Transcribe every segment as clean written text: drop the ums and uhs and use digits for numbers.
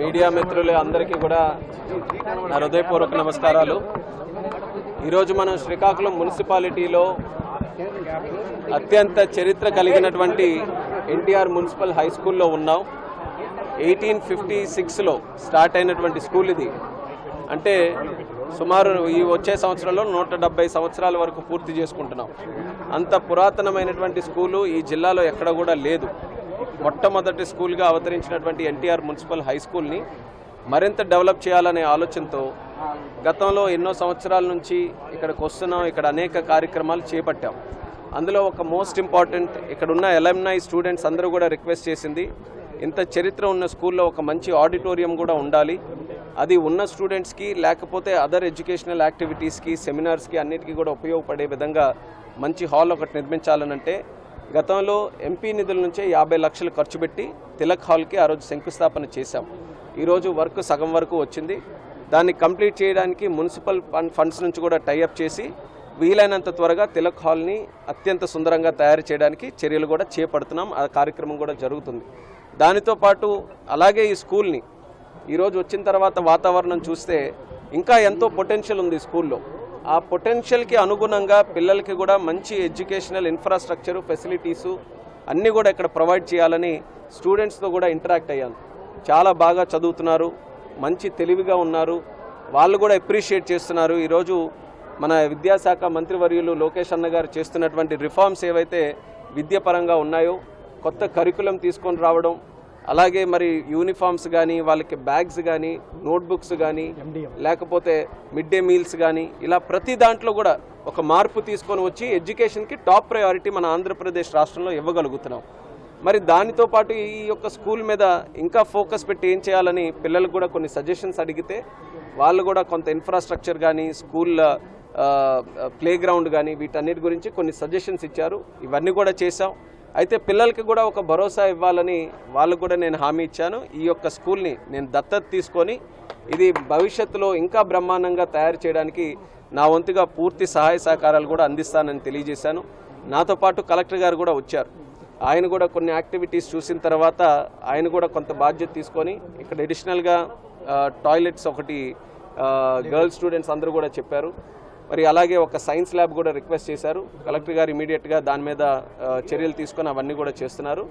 Media మిత్రులు అందరికీ కూడా నా హృదయపూర్వక నమస్కారాలు. ఈరోజు మనం శ్రీకాకుళం మున్సిపాలిటీలో అత్యంత చరిత్ర కలిగినటువంటి ఎన్టీఆర్ మున్సిపల్ హై స్కూల్లో ఉన్నాం. 1856లో స్టార్ట్ అయినటువంటి స్కూల్ ఇది. అంటే సుమారు ఈ వచ్చే సంవత్సరంలో 170 సంవత్సరాల వరకు పూర్తి చేసుకుంటున్నాం. అంత పురాతనమైనటువంటి స్కూలు ఈ జిల్లాలో ఎక్కడ కూడా లేదు. మొట్టమొదటి స్కూల్గా అవతరించినటువంటి ఎన్టీఆర్ మున్సిపల్ హై స్కూల్ని మరింత డెవలప్ చేయాలనే ఆలోచనతో గతంలో ఎన్నో సంవత్సరాల నుంచి ఇక్కడికి వస్తున్నాం. ఇక్కడ అనేక కార్యక్రమాలు చేపట్టాం. అందులో ఒక మోస్ట్ ఇంపార్టెంట్, ఇక్కడ ఉన్న ఎలమ్నై స్టూడెంట్స్ అందరూ కూడా రిక్వెస్ట్ చేసింది, ఇంత చరిత్ర ఉన్న స్కూల్లో ఒక మంచి ఆడిటోరియం కూడా ఉండాలి. అది ఉన్న స్టూడెంట్స్కి లేకపోతే అదర్ ఎడ్యుకేషనల్ యాక్టివిటీస్కి, సెమినార్స్కి అన్నిటికీ కూడా ఉపయోగపడే విధంగా మంచి హాల్ ఒకటి నిర్మించాలనంటే గతంలో ఎంపీ నిధుల నుంచే 50 లక్షలు ఖర్చు పెట్టి తిలక్ హాల్కి ఆ రోజు శంకుస్థాపన చేశాం. ఈరోజు వర్క్ సగం వరకు వచ్చింది. దాన్ని కంప్లీట్ చేయడానికి మున్సిపల్ ఫండ్స్ నుంచి కూడా టైఅప్ చేసి వీలైనంత త్వరగా తిలక్ హాల్ని అత్యంత సుందరంగా తయారు చేయడానికి చర్యలు కూడా చేపడుతున్నాం. ఆ కార్యక్రమం కూడా జరుగుతుంది. దానితో పాటు అలాగే ఈ స్కూల్ని ఈరోజు వచ్చిన తర్వాత వాతావరణం చూస్తే ఇంకా ఎంతో పొటెన్షియల్ ఉంది స్కూల్లో. ఆ పొటెన్షియల్కి అనుగుణంగా పిల్లలకి కూడా మంచి ఎడ్యుకేషనల్ ఇన్ఫ్రాస్ట్రక్చరు, ఫెసిలిటీసు అన్నీ కూడా ఇక్కడ ప్రొవైడ్ చేయాలని స్టూడెంట్స్తో కూడా ఇంటరాక్ట్ అయ్యాను. చాలా బాగా చదువుతున్నారు, మంచి తెలివిగా ఉన్నారు, వాళ్ళు కూడా అప్రిషియేట్ చేస్తున్నారు. ఈరోజు మన విద్యాశాఖ మంత్రివర్యులు లోకేష్ అన్న గారు చేస్తున్నటువంటి రిఫార్మ్స్ ఏవైతే విద్యాపరంగా ఉన్నాయో, కొత్త కరికులం తీసుకొని రావడం, అలాగే మరి యూనిఫామ్స్ కానీ, వాళ్ళకి బ్యాగ్స్ కానీ, నోట్బుక్స్ కానీ, లేకపోతే మిడ్ డే మీల్స్ కానీ, ఇలా ప్రతి దాంట్లో కూడా ఒక మార్పు తీసుకొని వచ్చి ఎడ్యుకేషన్కి టాప్ ప్రయారిటీ మన ఆంధ్రప్రదేశ్ రాష్ట్రంలో ఇవ్వగలుగుతున్నాం. మరి దానితో పాటు ఈ యొక్క స్కూల్ మీద ఇంకా ఫోకస్ పెట్టి ఏం చేయాలని పిల్లలకు కూడా కొన్ని సజెషన్స్ అడిగితే వాళ్ళు కూడా కొంత ఇన్ఫ్రాస్ట్రక్చర్ కానీ, స్కూల్ ప్లే గ్రౌండ్ కానీ వీటన్నిటి గురించి కొన్ని సజెషన్స్ ఇచ్చారు. ఇవన్నీ కూడా చేశాం. అయితే పిల్లలకి కూడా ఒక భరోసా ఇవ్వాలని వాళ్ళకు కూడా నేను హామీ ఇచ్చాను. ఈ యొక్క స్కూల్ని నేను దత్తత తీసుకొని ఇది భవిష్యత్తులో ఇంకా బ్రహ్మాండంగా తయారు చేయడానికి నా వంతుగా పూర్తి సహాయ సహకారాలు కూడా అందిస్తానని తెలియజేశాను. నాతో పాటు కలెక్టర్ గారు కూడా వచ్చారు. ఆయన కూడా కొన్ని యాక్టివిటీస్ చూసిన తర్వాత ఆయన కూడా కొంత బాధ్యత తీసుకొని ఇక్కడ అడిషనల్గా టాయిలెట్స్ ఒకటి గర్ల్స్ స్టూడెంట్స్ అందరూ కూడా చెప్పారు. మరి అలాగే ఒక సైన్స్ ల్యాబ్ కూడా రిక్వెస్ట్ చేశారు. కలెక్టర్ గారు ఇమీడియట్గా దాని మీద చర్యలు తీసుకొని అవన్నీ కూడా చేస్తున్నారు.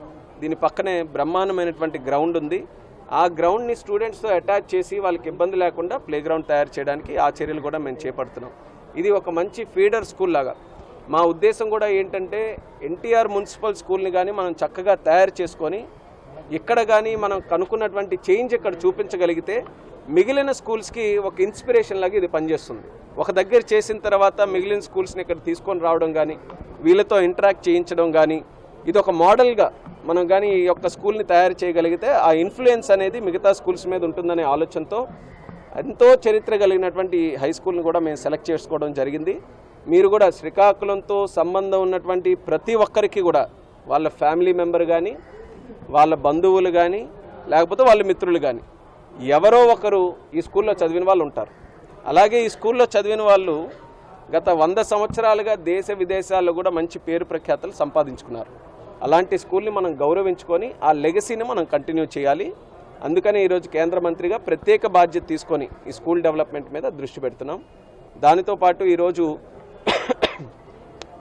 దీని పక్కనే బ్రహ్మాండమైనటువంటి గ్రౌండ్ ఉంది. ఆ గ్రౌండ్ని స్టూడెంట్స్తో అటాచ్ చేసి వాళ్ళకి ఇబ్బంది లేకుండా ప్లే గ్రౌండ్ తయారు చేయడానికి ఆ చర్యలు కూడా మేము చేపడుతున్నాం. ఇది ఒక మంచి ఫీడర్ స్కూల్ లాగా. మా ఉద్దేశం కూడా ఏంటంటే ఎన్టీఆర్ మున్సిపల్ స్కూల్ని కానీ మనం చక్కగా తయారు చేసుకొని ఇక్కడ కానీ మనం కనుక్కున్నటువంటి చేంజ్ ఇక్కడ చూపించగలిగితే మిగిలిన స్కూల్స్కి ఒక ఇన్స్పిరేషన్ లాగా ఇది పనిచేస్తుంది. ఒక దగ్గర చేసిన తర్వాత మిగిలిన స్కూల్స్ని ఇక్కడ తీసుకొని రావడం కానీ, వీళ్ళతో ఇంటరాక్ట్ చేయించడం కానీ, ఇది ఒక మోడల్గా మనం కానీ ఈ యొక్క స్కూల్ని తయారు చేయగలిగితే ఆ ఇన్ఫ్లుయెన్స్ అనేది మిగతా స్కూల్స్ మీద ఉంటుందనే ఆలోచనతో ఎంతో చరిత్ర కలిగినటువంటి హై స్కూల్ని కూడా మేము సెలెక్ట్ చేసుకోవడం జరిగింది. మీరు కూడా శ్రీకాకుళంతో సంబంధం ఉన్నటువంటి ప్రతి ఒక్కరికి కూడా వాళ్ళ ఫ్యామిలీ మెంబర్ కానీ, వాళ్ళ బంధువులు కానీ, లేకపోతే వాళ్ళ మిత్రులు కానీ ఎవరో ఒకరు ఈ స్కూల్లో చదివిన వాళ్ళు ఉంటారు. అలాగే ఈ స్కూల్లో చదివిన వాళ్ళు గత 100 సంవత్సరాలుగా దేశ విదేశాల్లో కూడా మంచి పేరు ప్రఖ్యాతలు సంపాదించుకున్నారు. అలాంటి స్కూల్ని మనం గౌరవించుకొని ఆ లెగసీని మనం కంటిన్యూ చేయాలి. అందుకని ఈరోజు కేంద్ర మంత్రిగా ప్రత్యేక బాధ్యత తీసుకొని ఈ స్కూల్ డెవలప్మెంట్ మీద దృష్టి పెడుతున్నాం. దానితో పాటు ఈరోజు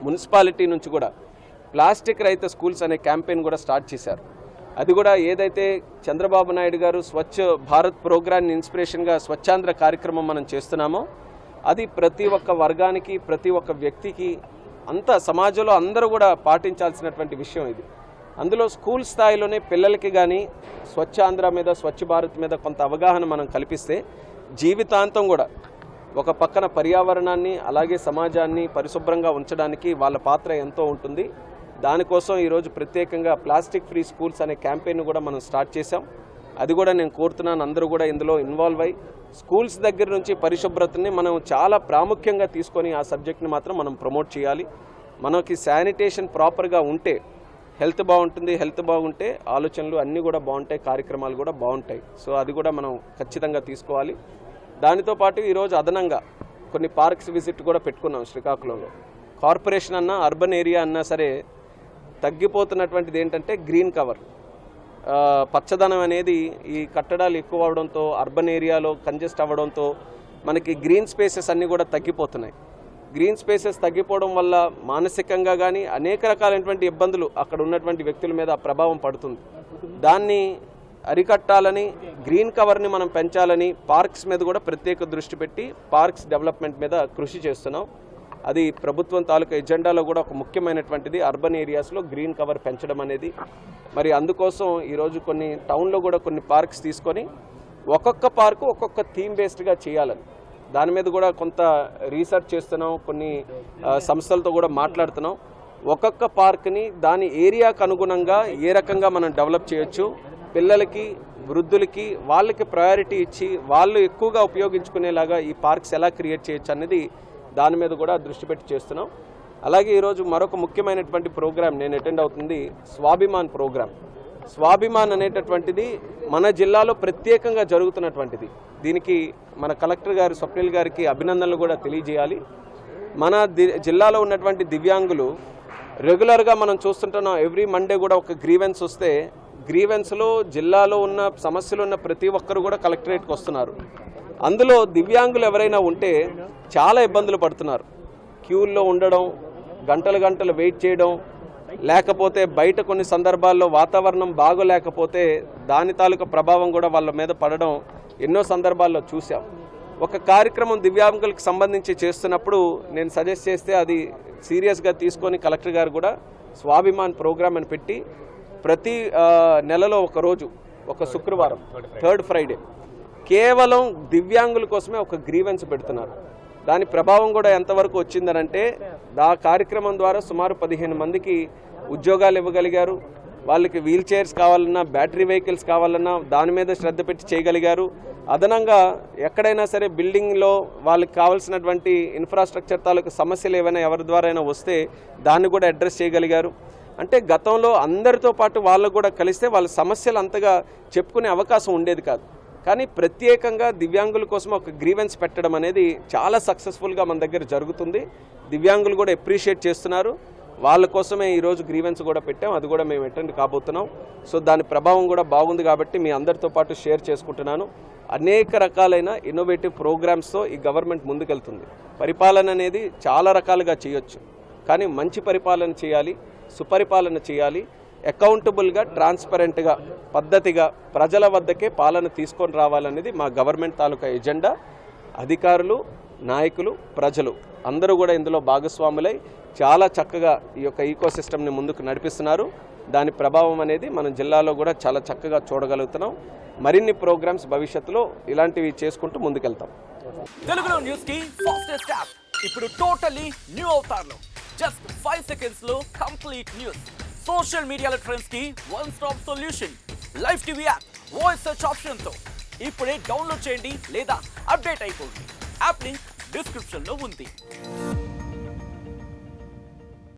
మున్సిపాలిటీ నుంచి కూడా ప్లాస్టిక్ రహిత స్కూల్స్ అనే క్యాంపెయిన్ కూడా స్టార్ట్ చేశారు. అది కూడా ఏదైతే చంద్రబాబు నాయుడు గారు స్వచ్ఛ భారత్ ప్రోగ్రామ్ని ఇన్స్పిరేషన్గా స్వచ్ఛాంధ్ర కార్యక్రమం మనం చేస్తున్నామో అది ప్రతి ఒక్క వర్గానికి, ప్రతి ఒక్క వ్యక్తికి, అంతా సమాజంలో అందరూ కూడా పాటించాల్సినటువంటి విషయం ఇది. అందులో స్కూల్ స్థాయిలోనే పిల్లలకి కానీ స్వచ్ఛాంధ్ర మీద, స్వచ్ఛ భారత్ మీద కొంత అవగాహన మనం కల్పిస్తే జీవితాంతం కూడా ఒక పక్కన పర్యావరణాన్ని అలాగే సమాజాన్ని పరిశుభ్రంగా ఉంచడానికి వాళ్ళ పాత్ర ఎంతో ఉంటుంది. దానికోసం ఈరోజు ప్రత్యేకంగా ప్లాస్టిక్ ఫ్రీ స్కూల్స్ అనే క్యాంపెయిన్ కూడా మనం స్టార్ట్ చేశాం. అది కూడా నేను కోరుతున్నాను అందరూ కూడా ఇందులో ఇన్వాల్వ్ అయ్యి స్కూల్స్ దగ్గర నుంచి పరిశుభ్రతని మనం చాలా ప్రాముఖ్యంగా తీసుకొని ఆ సబ్జెక్ట్ని మాత్రం మనం ప్రమోట్ చేయాలి. మనకి శానిటేషన్ ప్రాపర్గా ఉంటే హెల్త్ బాగుంటుంది, హెల్త్ బాగుంటే ఆలోచనలు అన్నీ కూడా బాగుంటాయి, కార్యక్రమాలు కూడా బాగుంటాయి. సో అది కూడా మనం ఖచ్చితంగా తీసుకోవాలి. దానితో పాటు ఈరోజు అదనంగా కొన్ని పార్క్స్ విజిట్ కూడా పెట్టుకున్నాం శ్రీకాకుళంలో. కార్పొరేషన్ అన్నా, అర్బన్ ఏరియా అన్నా సరే తగ్గిపోతున్నటువంటిది ఏంటంటే గ్రీన్ కవర్. పచ్చదనం అనేది ఈ కట్టడాలు ఎక్కువ అవడంతో, అర్బన్ ఏరియాలో కంజెస్ట్ అవ్వడంతో మనకి గ్రీన్ స్పేసెస్ అన్నీ కూడా తగ్గిపోతున్నాయి. గ్రీన్ స్పేసెస్ తగ్గిపోవడం వల్ల మానసికంగా కానీ అనేక రకాలైనటువంటి ఇబ్బందులు అక్కడ ఉన్నటువంటి వ్యక్తుల మీద ప్రభావం పడుతుంది. దాన్ని అరికట్టాలని, గ్రీన్ కవర్ని మనం పెంచాలని పార్క్స్ మీద కూడా ప్రత్యేక దృష్టి పెట్టి పార్క్స్ డెవలప్మెంట్ మీద కృషి చేస్తున్నాం. అది ప్రభుత్వం తాలూకా ఎజెండాలో కూడా ఒక ముఖ్యమైనటువంటిది, అర్బన్ ఏరియాస్లో గ్రీన్ కవర్ పెంచడం అనేది. మరి అందుకోసం ఈరోజు కొన్ని టౌన్లో కూడా కొన్ని పార్క్స్ తీసుకొని ఒక్కొక్క పార్కు ఒక్కొక్క థీమ్ బేస్డ్గా చేయాలని దాని మీద కూడా కొంత రీసెర్చ్ చేస్తున్నాం. కొన్ని సంస్థలతో కూడా మాట్లాడుతున్నాం. ఒక్కొక్క పార్క్ని దాని ఏరియాకు అనుగుణంగా ఏ రకంగా మనం డెవలప్ చేయొచ్చు, పిల్లలకి, వృద్ధులకి, వాళ్ళకి ప్రయారిటీ ఇచ్చి వాళ్ళు ఎక్కువగా ఉపయోగించుకునేలాగా ఈ పార్క్స్ ఎలా క్రియేట్ చేయొచ్చు అనేది దాని మీద కూడా దృష్టి పెట్టి చేస్తున్నాం. అలాగే ఈరోజు మరొక ముఖ్యమైనటువంటి ప్రోగ్రాం నేను అటెండ్ అవుతుంది, స్వాభిమాన్ ప్రోగ్రాం. స్వాభిమాన్ అనేటటువంటిది మన జిల్లాలో ప్రత్యేకంగా జరుగుతున్నటువంటిది. దీనికి మన కలెక్టర్ గారు స్వప్నిల్ గారికి అభినందనలు కూడా తెలియజేయాలి. మన జిల్లాలో ఉన్నటువంటి దివ్యాంగులు రెగ్యులర్గా మనం చూస్తుంటున్నాం, ఎవ్రీ మండే కూడా ఒక గ్రీవెన్స్ వస్తే గ్రీవెన్స్లో జిల్లాలో ఉన్న సమస్యలు ఉన్న ప్రతి ఒక్కరు కూడా కలెక్టరేట్కి వస్తున్నారు. అందులో దివ్యాంగులు ఎవరైనా ఉంటే చాలా ఇబ్బందులు పడుతున్నారు. క్యూల్లో ఉండడం, గంటలు వెయిట్ చేయడం, లేకపోతే బయట కొన్ని సందర్భాల్లో వాతావరణం బాగోలేకపోతే దాని తాలూకా ప్రభావం కూడా వాళ్ళ మీద పడడం ఎన్నో సందర్భాల్లో చూసాం. ఒక కార్యక్రమం దివ్యాంగులకు సంబంధించి చేస్తున్నప్పుడు నేను సజెస్ట్ చేస్తే అది సీరియస్గా తీసుకొని కలెక్టర్ గారు కూడా స్వాభిమాన్ ప్రోగ్రామ్ అని పెట్టి ప్రతి నెలలో ఒక రోజు, ఒక శుక్రవారం, థర్డ్ ఫ్రైడే కేవలం దివ్యాంగుల కోసమే ఒక గ్రీవెన్స్ పెడుతున్నారు. దాని ప్రభావం కూడా ఎంతవరకు వచ్చిందనంటే ఆ కార్యక్రమం ద్వారా సుమారు 15 మందికి ఉద్యోగాలు ఇవ్వగలిగారు. వాళ్ళకి వీల్ చైర్స్ కావాలన్నా, బ్యాటరీ వెహికల్స్ కావాలన్నా దాని మీద శ్రద్ధ పెట్టి చేయగలిగారు. అదనంగా ఎక్కడైనా సరే బిల్డింగ్లో వాళ్ళకి కావాల్సినటువంటి ఇన్ఫ్రాస్ట్రక్చర్ తాలూకు సమస్యలు ఏవైనా ఎవరి ద్వారా అయినా వస్తే దాన్ని కూడా అడ్రస్ చేయగలిగారు. అంటే గతంలో అందరితో పాటు వాళ్ళకు కూడా కలిస్తే వాళ్ళ సమస్యలు అంతగా చెప్పుకునే అవకాశం ఉండేది కాదు. కానీ ప్రత్యేకంగా దివ్యాంగుల కోసం ఒక గ్రీవెన్స్ పెట్టడం అనేది చాలా సక్సెస్ఫుల్గా మన దగ్గర జరుగుతుంది. దివ్యాంగులు కూడా అప్రిషియేట్ చేస్తున్నారు. వాళ్ళ కోసమే ఈరోజు గ్రీవెన్స్ కూడా పెట్టాం. అది కూడా మేము అటెండ్ కాబోతున్నాం. సో దాని ప్రభావం కూడా బాగుంది కాబట్టి మీ అందరితో పాటు షేర్ చేసుకుంటున్నాను. అనేక రకాలైన ఇన్నోవేటివ్ ప్రోగ్రామ్స్తో ఈ గవర్నమెంట్ ముందుకెళ్తుంది. పరిపాలన అనేది చాలా రకాలుగా చేయొచ్చు, కానీ మంచి పరిపాలన చేయాలి, సుపరిపాలన చేయాలి, అకౌంటబుల్గా, ట్రాన్స్పరెంట్గా, పద్ధతిగా ప్రజల వద్దకే పాలన తీసుకొని రావాలనేది మా గవర్నమెంట్ తాలూకా ఎజెండా. అధికారులు, నాయకులు, ప్రజలు అందరూ కూడా ఇందులో భాగస్వాములై చాలా చక్కగా ఈ యొక్క ఈకోసిస్టమ్ని ముందుకు నడిపిస్తున్నారు. దాని ప్రభావం అనేది మన జిల్లాలో కూడా చాలా చక్కగా చూడగలుగుతున్నాం. మరిన్ని ప్రోగ్రామ్స్ భవిష్యత్తులో ఇలాంటివి చేసుకుంటూ ముందుకెళ్తాం. తెలుగులో న్యూస్ కి ఫాస్టెస్ట్ యాప్ ఇప్పుడు టోటల్లీ న్యూ అవతార్లో జస్ట్ 5 సెకండ్స్ లో కంప్లీట్ న్యూస్. సోషల్ మీడియాలో ట్రెండ్స్ కి one stop solution. Live TV app voice search option తో ఇప్పుడే డౌన్లోడ్ చేయండి లేదా అప్డేట్ అయిపోండి. యాప్ లింక్ డిస్క్రిప్షన్ లో ఉంది.